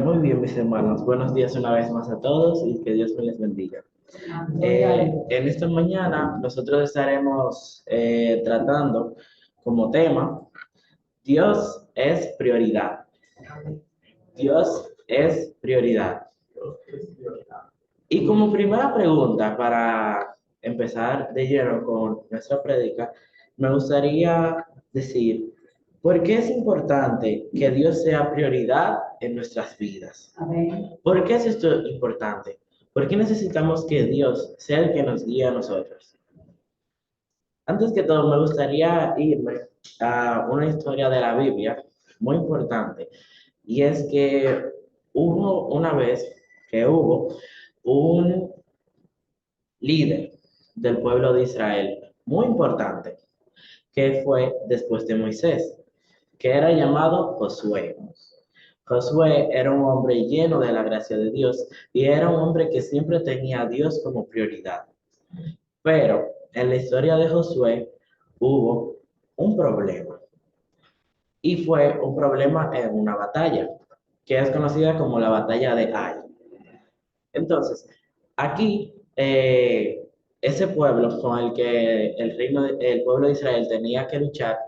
Muy bien, mis hermanos. Buenos días una vez más a todos y que Dios me les bendiga. En esta mañana nosotros estaremos tratando como tema, Dios es prioridad. Dios es prioridad. Y como primera pregunta, para empezar de lleno con nuestra prédica, me gustaría decir, ¿por qué es importante que Dios sea prioridad en nuestras vidas? ¿Por qué es esto importante? ¿Por qué necesitamos que Dios sea el que nos guíe a nosotros? Antes que todo, me gustaría irme a una historia de la Biblia muy importante, y es que hubo una vez que hubo un líder del pueblo de Israel muy importante, que fue después de Moisés, que era llamado Josué. Josué era un hombre lleno de la gracia de Dios y era un hombre que siempre tenía a Dios como prioridad. Pero en la historia de Josué hubo un problema, y fue un problema en una batalla que es conocida como la batalla de Ai. Entonces, aquí, ese pueblo con el que el pueblo de Israel tenía que luchar,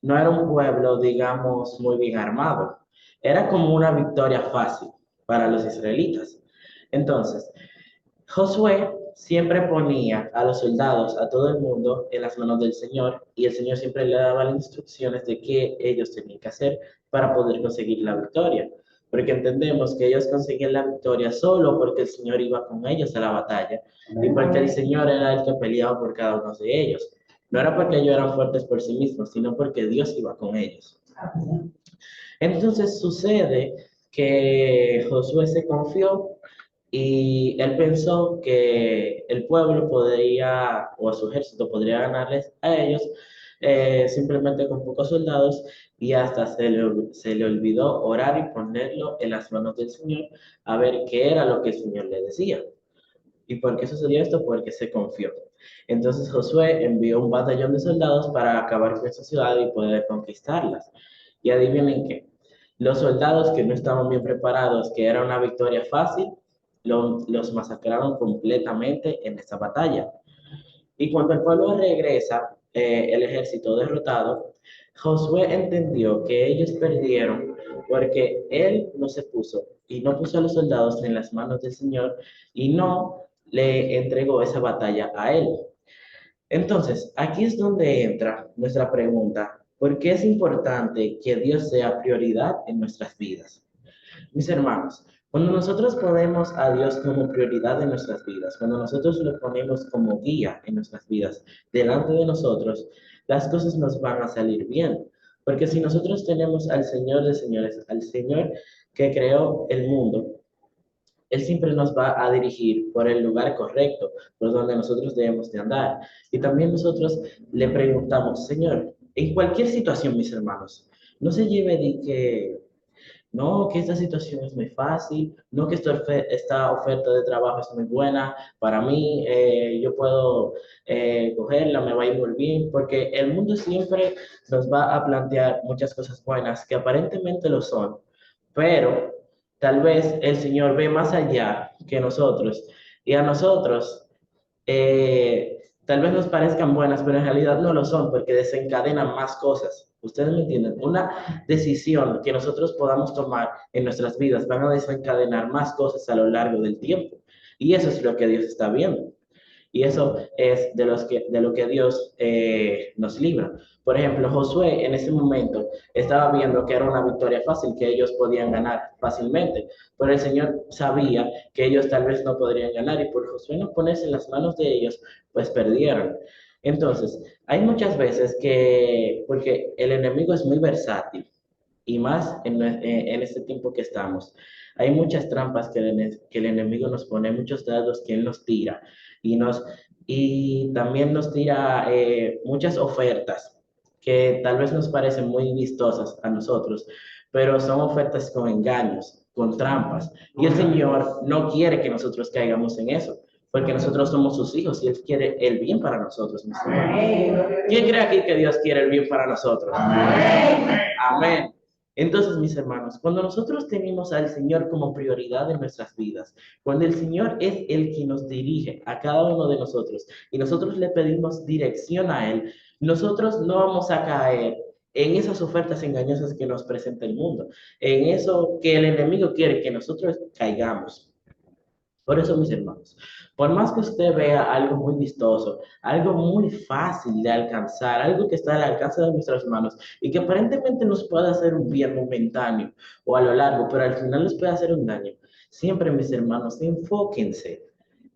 no era un pueblo, digamos, muy bien armado. Era como una victoria fácil para los israelitas. Entonces, Josué siempre ponía a los soldados, a todo el mundo, en las manos del Señor, y el Señor siempre le daba las instrucciones de qué ellos tenían que hacer para poder conseguir la victoria. Porque entendemos que ellos conseguían la victoria solo porque el Señor iba con ellos a la batalla y porque el Señor era el que peleaba por cada uno de ellos. No era porque ellos eran fuertes por sí mismos, sino porque Dios iba con ellos. Entonces sucede que Josué se confió y él pensó que el pueblo podría, o su ejército podría ganarles a ellos simplemente con pocos soldados, y hasta se le olvidó orar y ponerlo en las manos del Señor a ver qué era lo que el Señor le decía. ¿Y por qué sucedió esto? Porque se confió. Entonces Josué envió un batallón de soldados para acabar con esa ciudad y poder conquistarlas. Y adivinen qué, los soldados que no estaban bien preparados, que era una victoria fácil, los masacraron completamente en esta batalla. Y cuando el pueblo regresa, el ejército derrotado, Josué entendió que ellos perdieron porque él no se puso y no puso a los soldados en las manos del Señor y no le entregó esa batalla a él. Entonces, aquí es donde entra nuestra pregunta: ¿por qué es importante que Dios sea prioridad en nuestras vidas? Mis hermanos, cuando nosotros ponemos a Dios como prioridad en nuestras vidas, cuando nosotros lo ponemos como guía en nuestras vidas, delante de nosotros, las cosas nos van a salir bien. Porque si nosotros tenemos al Señor de señores, al Señor que creó el mundo, Él siempre nos va a dirigir por el lugar correcto, por donde nosotros debemos de andar. Y también nosotros le preguntamos: Señor, en cualquier situación, mis hermanos, no se lleve de que no, que esta situación es muy fácil, no que esta oferta de trabajo es muy buena, para mí yo puedo cogerla, me va a ir muy bien, porque el mundo siempre nos va a plantear muchas cosas buenas que aparentemente lo son, pero tal vez el Señor ve más allá que nosotros, y a nosotros tal vez nos parezcan buenas, pero en realidad no lo son, porque desencadenan más cosas. Ustedes me entienden, una decisión que nosotros podamos tomar en nuestras vidas van a desencadenar más cosas a lo largo del tiempo. Y eso es lo que Dios está viendo. Y eso es de lo que Dios nos libra. Por ejemplo, Josué en ese momento estaba viendo que era una victoria fácil, que ellos podían ganar fácilmente, pero el Señor sabía que ellos tal vez no podrían ganar, y por Josué no ponerse en las manos de ellos, pues perdieron. Entonces, hay muchas veces que, porque el enemigo es muy versátil, y más en este tiempo que estamos. Hay muchas trampas que el enemigo nos pone, muchos dados que él nos tira, y, y también nos tira muchas ofertas que tal vez nos parecen muy vistosas a nosotros, pero son ofertas con engaños, con trampas. Y el Señor no quiere que nosotros caigamos en eso, porque nosotros somos sus hijos y Él quiere el bien para nosotros, mis hermanos. ¿Quién cree aquí que Dios quiere el bien para nosotros? Amén. Amén. Entonces, mis hermanos, cuando nosotros tenemos al Señor como prioridad en nuestras vidas, cuando el Señor es el que nos dirige a cada uno de nosotros y nosotros le pedimos dirección a Él, nosotros no vamos a caer en esas ofertas engañosas que nos presenta el mundo, en eso que el enemigo quiere que nosotros caigamos. Por eso, mis hermanos, por más que usted vea algo muy vistoso, algo muy fácil de alcanzar, algo que está al alcance de nuestras manos y que aparentemente nos puede hacer un bien momentáneo o a lo largo, pero al final nos puede hacer un daño, siempre, mis hermanos, enfóquense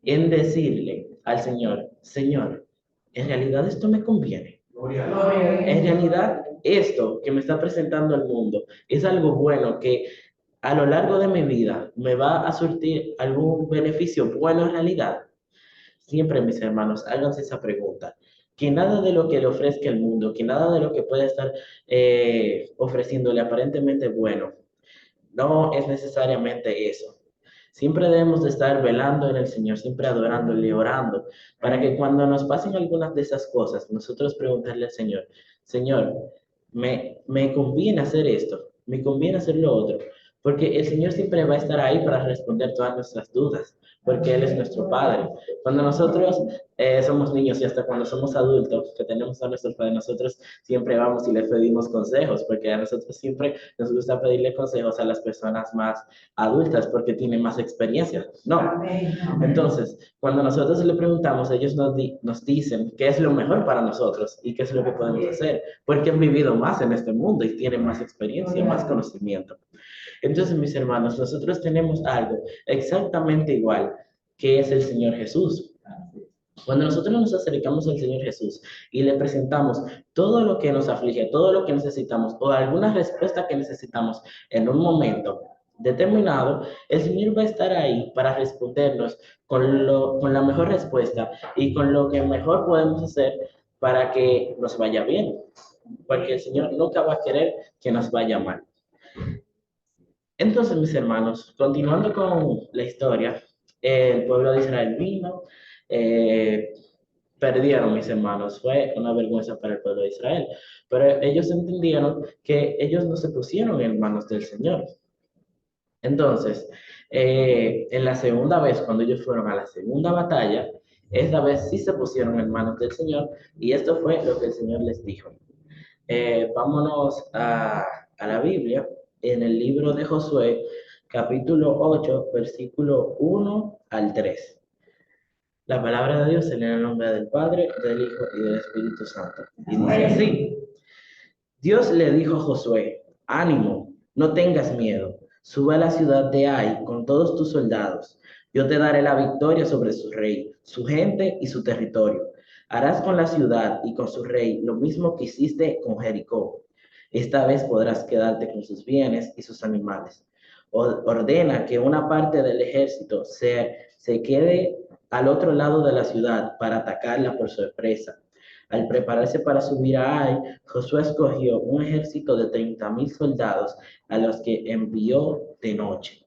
en decirle al Señor, Señor, ¿en realidad esto me conviene? En realidad, esto que me está presentando el mundo es algo bueno que a lo largo de mi vida me va a surtir algún beneficio bueno en realidad. Siempre, mis hermanos, háganse esa pregunta. Que nada de lo que le ofrezca el mundo, que nada de lo que pueda estar ofreciéndole aparentemente bueno, no es necesariamente eso. Siempre debemos de estar velando en el Señor, siempre adorándole y orando, para que cuando nos pasen algunas de esas cosas, nosotros preguntarle al Señor, Señor, me conviene hacer esto, me conviene hacer lo otro, porque el Señor siempre va a estar ahí para responder todas nuestras dudas, porque Él es nuestro Padre. Cuando nosotros somos niños y hasta cuando somos adultos, que tenemos a nuestros padres, nosotros siempre vamos y les pedimos consejos, porque a nosotros siempre nos gusta pedirle consejos a las personas más adultas porque tienen más experiencia. No. Entonces, cuando nosotros le preguntamos, ellos nos dicen qué es lo mejor para nosotros y qué es lo que podemos hacer, porque han vivido más en este mundo y tienen más experiencia, más conocimiento. Entonces, mis hermanos, nosotros tenemos algo exactamente igual, que es el Señor Jesús. Cuando nosotros nos acercamos al Señor Jesús y le presentamos todo lo que nos aflige, todo lo que necesitamos o alguna respuesta que necesitamos en un momento determinado, el Señor va a estar ahí para respondernos con la mejor respuesta y con lo que mejor podemos hacer para que nos vaya bien. Porque el Señor nunca va a querer que nos vaya mal. Entonces, mis hermanos, continuando con la historia, el pueblo de Israel vino, eh, perdieron, mis hermanos, fue una vergüenza para el pueblo de Israel, pero ellos entendieron que ellos no se pusieron en manos del Señor. Entonces, en la segunda vez, cuando ellos fueron a la segunda batalla, esta vez sí se pusieron en manos del Señor y esto fue lo que el Señor les dijo. Vámonos a la Biblia, en el libro de Josué, capítulo 8, versículo 1 al 3. La palabra de Dios en el nombre del Padre, del Hijo y del Espíritu Santo. Y dice así, Dios le dijo a Josué, ánimo, no tengas miedo, sube a la ciudad de Ai con todos tus soldados. Yo te daré la victoria sobre su rey, su gente y su territorio. Harás con la ciudad y con su rey lo mismo que hiciste con Jericó. Esta vez podrás quedarte con sus bienes y sus animales. Ordena que una parte del ejército se quede al otro lado de la ciudad para atacarla por sorpresa. Al prepararse para subir a Ai, Josué escogió un ejército de 30,000 soldados a los que envió de noche.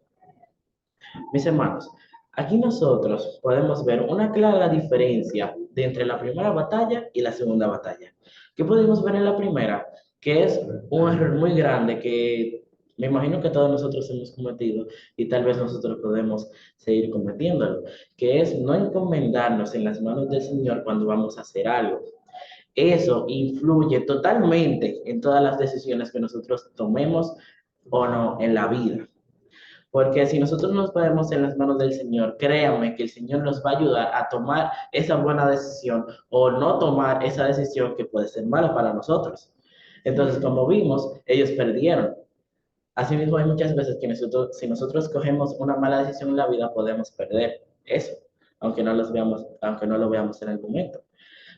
Mis hermanos, aquí nosotros podemos ver una clara diferencia de entre la primera batalla y la segunda batalla. ¿Qué podemos ver en la primera? Que es un error muy grande que me imagino que todos nosotros hemos cometido y tal vez nosotros podemos seguir cometiéndolo, que es no encomendarnos en las manos del Señor cuando vamos a hacer algo. Eso influye totalmente en todas las decisiones que nosotros tomemos o no en la vida. Porque si nosotros nos ponemos en las manos del Señor, créanme que el Señor nos va a ayudar a tomar esa buena decisión o no tomar esa decisión que puede ser mala para nosotros. Entonces, como vimos, ellos perdieron. Asimismo, hay muchas veces que nosotros, si nosotros cogemos una mala decisión en la vida, podemos perder eso, aunque no lo veamos en el momento.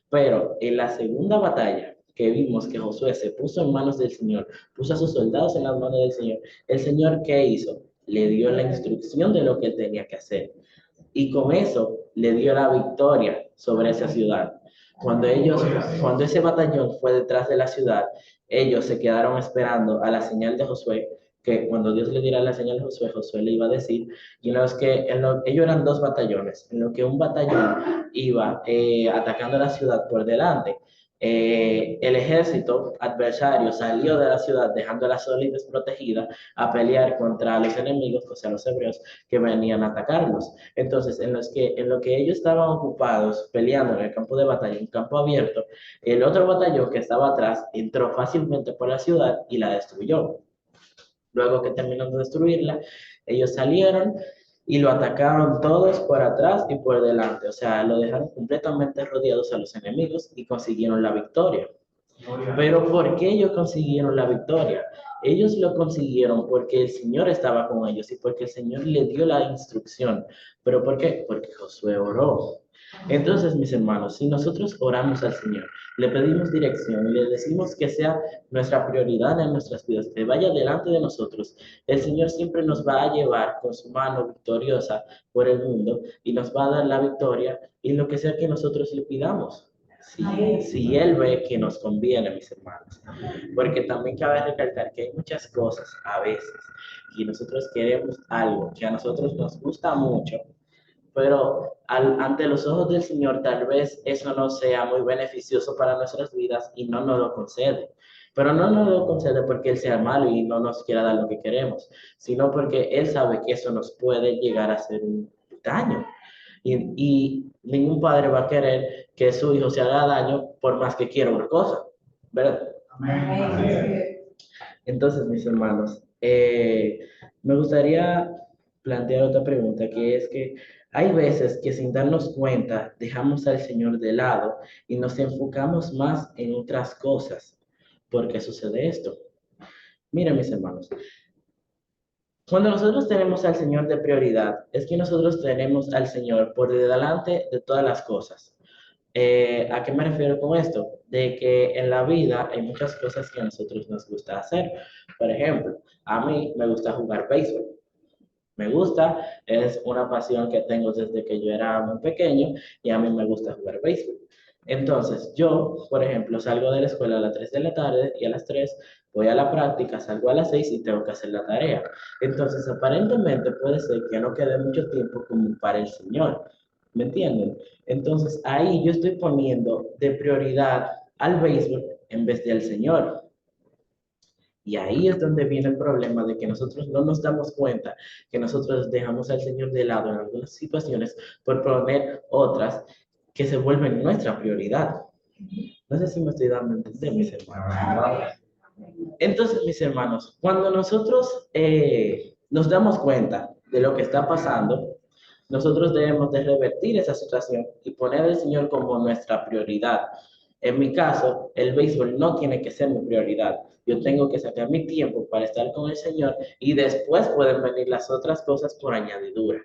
Pero en la segunda batalla que vimos que Josué se puso en manos del Señor, puso a sus soldados en las manos del Señor, el Señor, ¿qué hizo? Le dio la instrucción de lo que él tenía que hacer. Y con eso le dio la victoria sobre esa ciudad. Cuando ese batallón fue detrás de la ciudad, ellos se quedaron esperando a la señal de Josué, que cuando Dios le diera la señal de Josué, Josué le iba a decir, y ellos eran dos batallones, en lo que un batallón iba atacando la ciudad por delante, el ejército adversario salió de la ciudad dejándola sola y desprotegida a pelear contra los enemigos, o sea, los hebreos que venían a atacarlos. Entonces, en lo que ellos estaban ocupados peleando en el campo de batalla, en campo abierto, el otro batallón que estaba atrás entró fácilmente por la ciudad y la destruyó. Luego que terminó de destruirla, ellos salieron y lo atacaron todos por atrás y por delante. O sea, lo dejaron completamente rodeados a los enemigos y consiguieron la victoria. Pero ¿por qué ellos consiguieron la victoria? Ellos lo consiguieron porque el Señor estaba con ellos y porque el Señor les dio la instrucción. ¿Pero por qué? Porque Josué oró. Entonces, mis hermanos, si nosotros oramos al Señor, le pedimos dirección y le decimos que sea nuestra prioridad en nuestras vidas, que vaya delante de nosotros, el Señor siempre nos va a llevar con su mano victoriosa por el mundo y nos va a dar la victoria en lo que sea que nosotros le pidamos. Si Él ve que nos conviene, mis hermanos. Porque también cabe recalcar que hay muchas cosas a veces y nosotros queremos algo que a nosotros nos gusta mucho, pero ante los ojos del Señor tal vez eso no sea muy beneficioso para nuestras vidas y no nos lo concede. Pero no nos lo concede porque Él sea malo y no nos quiera dar lo que queremos, sino porque Él sabe que eso nos puede llegar a hacer un daño. Y ningún padre va a querer que su hijo se haga daño por más que quiera una cosa, ¿verdad? Amén. Entonces, mis hermanos, me gustaría plantear otra pregunta, que es que hay veces que sin darnos cuenta dejamos al Señor de lado y nos enfocamos más en otras cosas. ¿Por qué sucede esto? Miren, mis hermanos, cuando nosotros tenemos al Señor de prioridad, es que nosotros tenemos al Señor por delante de todas las cosas. ¿A qué me refiero con esto? De que en la vida hay muchas cosas que a nosotros nos gusta hacer. Por ejemplo, a mí me gusta jugar béisbol. Me gusta, es una pasión que tengo desde que yo era muy pequeño y a mí me gusta jugar béisbol. Entonces, yo, por ejemplo, salgo de la escuela a las 3 de la tarde y a las 3 voy a la práctica, salgo a las 6 y tengo que hacer la tarea. Entonces, aparentemente puede ser que no quede mucho tiempo como para el Señor. ¿Me entienden? Entonces, ahí yo estoy poniendo de prioridad al béisbol en vez de al Señor. Y ahí es donde viene el problema de que nosotros no nos damos cuenta que nosotros dejamos al Señor de lado en algunas situaciones por poner otras que se vuelven nuestra prioridad. No sé si me estoy dando a entender, mis hermanos. Entonces, mis hermanos, cuando nosotros nos damos cuenta de lo que está pasando, nosotros debemos de revertir esa situación y poner al Señor como nuestra prioridad. En mi caso, el béisbol no tiene que ser mi prioridad. Yo tengo que sacar mi tiempo para estar con el Señor y después pueden venir las otras cosas por añadidura.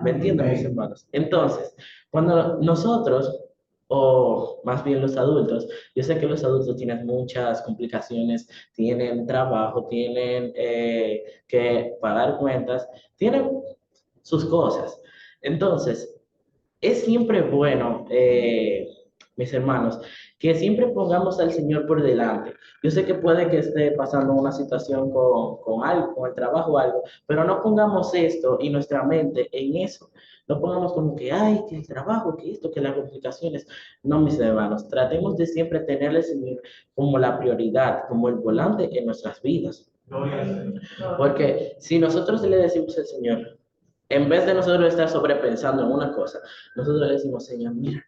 ¿Me entienden, mis hermanos? Entonces, cuando nosotros, o más bien los adultos, yo sé que los adultos tienen muchas complicaciones, tienen trabajo, tienen que pagar cuentas, tienen sus cosas. Entonces, es siempre bueno, mis hermanos, que siempre pongamos al Señor por delante. Yo sé que puede que esté pasando una situación con algo, con el trabajo o algo, pero no pongamos esto y nuestra mente en eso. No pongamos como que, ay, que el trabajo, que esto, que las complicaciones. No, mis hermanos, tratemos de siempre tener al Señor como la prioridad, como el volante en nuestras vidas. Porque si nosotros le decimos al Señor, en vez de nosotros estar sobrepensando en una cosa, nosotros le decimos, Señor, mira,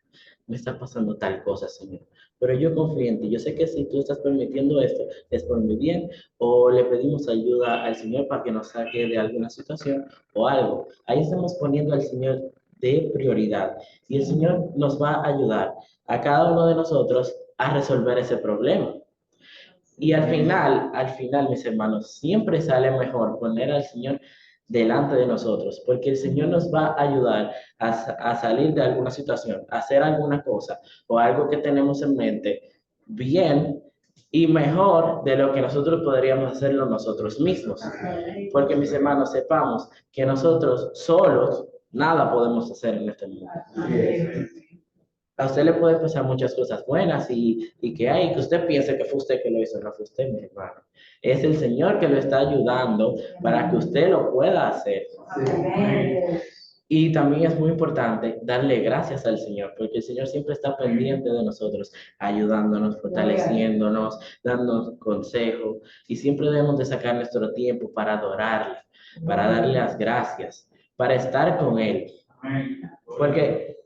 me está pasando tal cosa, Señor. Pero yo confío en ti. Yo sé que si tú estás permitiendo esto, es por mi bien. O le pedimos ayuda al Señor para que nos saque de alguna situación o algo. Ahí estamos poniendo al Señor de prioridad. Y el Señor nos va a ayudar a cada uno de nosotros a resolver ese problema. Y al final, mis hermanos, siempre sale mejor poner al Señor delante de nosotros, porque el Señor nos va a ayudar a salir de alguna situación, a hacer alguna cosa o algo que tenemos en mente bien y mejor de lo que nosotros podríamos hacerlo nosotros mismos. Porque, mis hermanos, sepamos que nosotros solos nada podemos hacer en este mundo. A usted le puede pasar muchas cosas buenas y que hay, que usted piense que fue usted que lo hizo, no fue usted, mi hermano. Es el Señor que lo está ayudando para que usted lo pueda hacer. Y también es muy importante darle gracias al Señor, porque el Señor siempre está pendiente de nosotros, ayudándonos, fortaleciéndonos, dándonos consejos, y siempre debemos de sacar nuestro tiempo para adorarle, para darle las gracias, para estar con Él. Porque,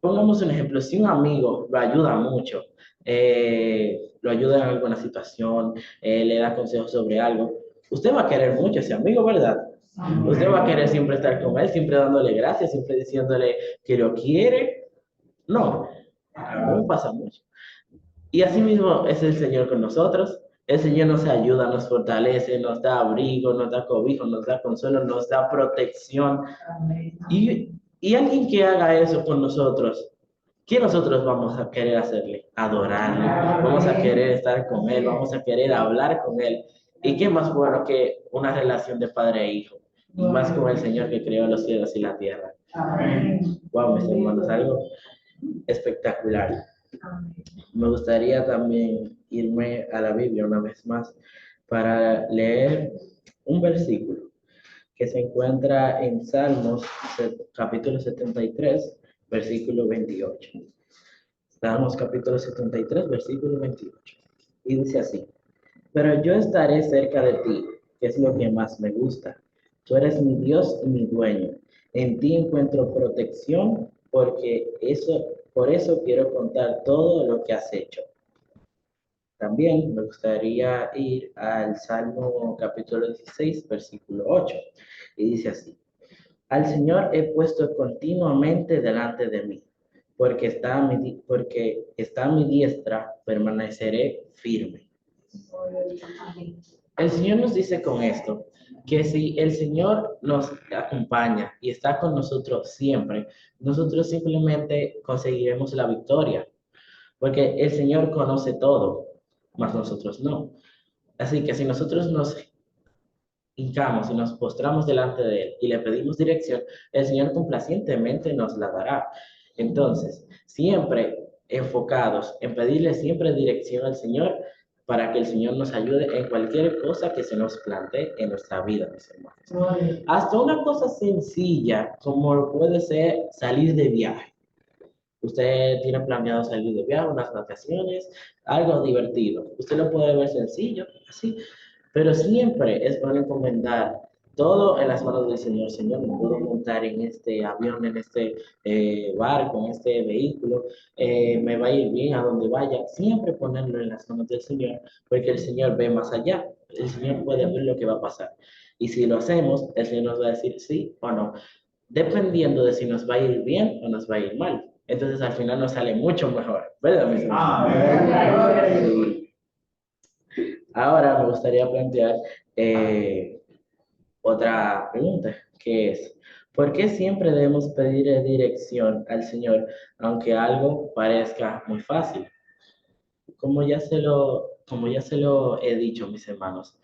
pongamos un ejemplo, si un amigo lo ayuda mucho, lo ayuda en alguna situación, le da consejos sobre algo, usted va a querer mucho a ese amigo, ¿verdad? Usted va a querer siempre estar con él, siempre dándole gracias, siempre diciéndole que lo quiere. No, a mí me pasa mucho. Y así mismo es el Señor con nosotros. El Señor nos ayuda, nos fortalece, nos da abrigo, nos da cobijo, nos da consuelo, nos da protección. Y, y alguien que haga eso con nosotros, ¿qué nosotros vamos a querer hacerle? Adorarle, vamos a querer estar con Él, vamos a querer hablar con Él. ¿Y qué más bueno que una relación de padre e hijo? Y más con el Señor que creó los cielos y la tierra. Wow, mis hermanos, algo espectacular. Me gustaría también irme a la Biblia una vez más para leer un versículo que se encuentra en Salmos capítulo 73, versículo 28. Salmos capítulo 73, versículo 28. Y dice así: pero yo estaré cerca de ti, que es lo que más me gusta. Tú eres mi Dios y mi dueño. En ti encuentro protección, por eso quiero contar todo lo que has hecho. También me gustaría ir al Salmo capítulo 16, versículo 8. Y dice así: al Señor he puesto continuamente delante de mí, porque está a mi diestra, permaneceré firme. El Señor nos dice con esto que si el Señor nos acompaña y está con nosotros siempre, nosotros simplemente conseguiremos la victoria, porque el Señor conoce todo, mas nosotros no. Así que si nosotros nos hincamos y nos postramos delante de Él y le pedimos dirección, el Señor complacientemente nos la dará. Entonces, siempre enfocados en pedirle siempre dirección al Señor para que el Señor nos ayude en cualquier cosa que se nos plantee en nuestra vida, mis hermanos. Hasta una cosa sencilla como puede ser salir de viaje. Usted tiene planeado salir de viaje, unas vacaciones, algo divertido. Usted lo puede ver sencillo, así, pero siempre es bueno encomendar todo en las manos del Señor. Señor, me puedo montar en este avión, en este barco, en este vehículo, me va a ir bien a donde vaya. Siempre ponerlo en las manos del Señor, porque el Señor ve más allá. El Señor puede ver lo que va a pasar. Y si lo hacemos, el Señor nos va a decir sí o no, dependiendo de si nos va a ir bien o nos va a ir mal. Entonces al final nos sale mucho mejor, ¿verdad, mis hermanos? Ahora me gustaría plantear otra pregunta, que es, ¿por qué siempre debemos pedir dirección al Señor, aunque algo parezca muy fácil? Como ya se lo he dicho, mis hermanos,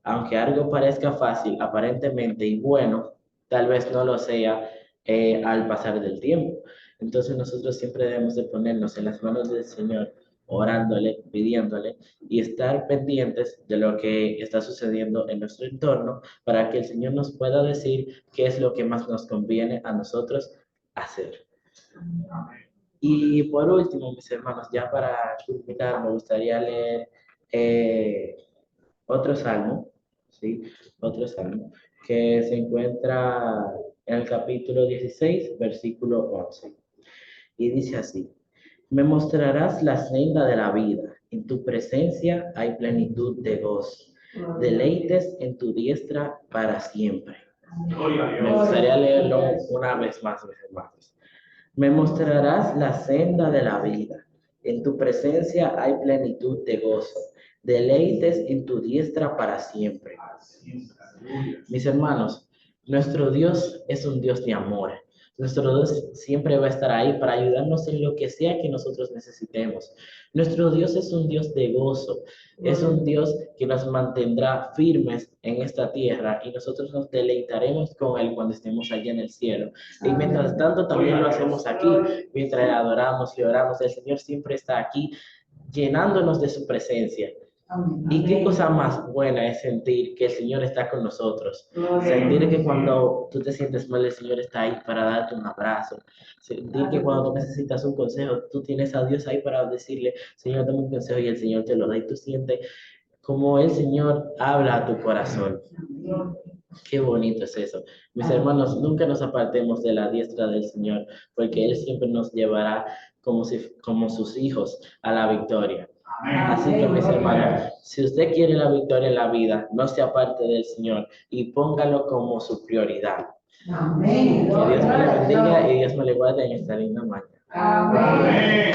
aunque algo parezca fácil aparentemente y bueno, tal vez no lo sea al pasar del tiempo. Entonces nosotros siempre debemos de ponernos en las manos del Señor, orándole, pidiéndole y estar pendientes de lo que está sucediendo en nuestro entorno para que el Señor nos pueda decir qué es lo que más nos conviene a nosotros hacer. Y por último, mis hermanos, ya para culminar, me gustaría leer eh, otro salmo, ¿sí? Otro salmo, que se encuentra en el capítulo 16, versículo 11. Y dice así: me mostrarás la senda de la vida, en tu presencia hay plenitud de gozo, deleites en tu diestra para siempre. Me gustaría leerlo una vez más, mis hermanos. Me mostrarás la senda de la vida. En tu presencia hay plenitud de gozo. Deleites en tu diestra para siempre. Mis hermanos, nuestro Dios es un Dios de amor. Nuestro Dios siempre va a estar ahí para ayudarnos en lo que sea que nosotros necesitemos. Nuestro Dios es un Dios de gozo. Es un Dios que nos mantendrá firmes en esta tierra y nosotros nos deleitaremos con Él cuando estemos allá en el cielo. Y mientras tanto también lo hacemos aquí, mientras adoramos y oramos. El Señor siempre está aquí llenándonos de su presencia. Y qué cosa más buena es sentir que el Señor está con nosotros. Sentir que cuando tú te sientes mal, el Señor está ahí para darte un abrazo. Sentir que cuando tú necesitas un consejo, tú tienes a Dios ahí para decirle, Señor, dame un consejo y el Señor te lo da. Y tú sientes como el Señor habla a tu corazón. Qué bonito es eso. Mis hermanos, nunca nos apartemos de la diestra del Señor, porque Él siempre nos llevará como sus hijos a la victoria. Así que, mis hermanos, si usted quiere la victoria en la vida, no se aparte del Señor y póngalo como su prioridad. Amén. Que Dios me le bendiga y Dios me le guarde en esta linda mañana. Amén.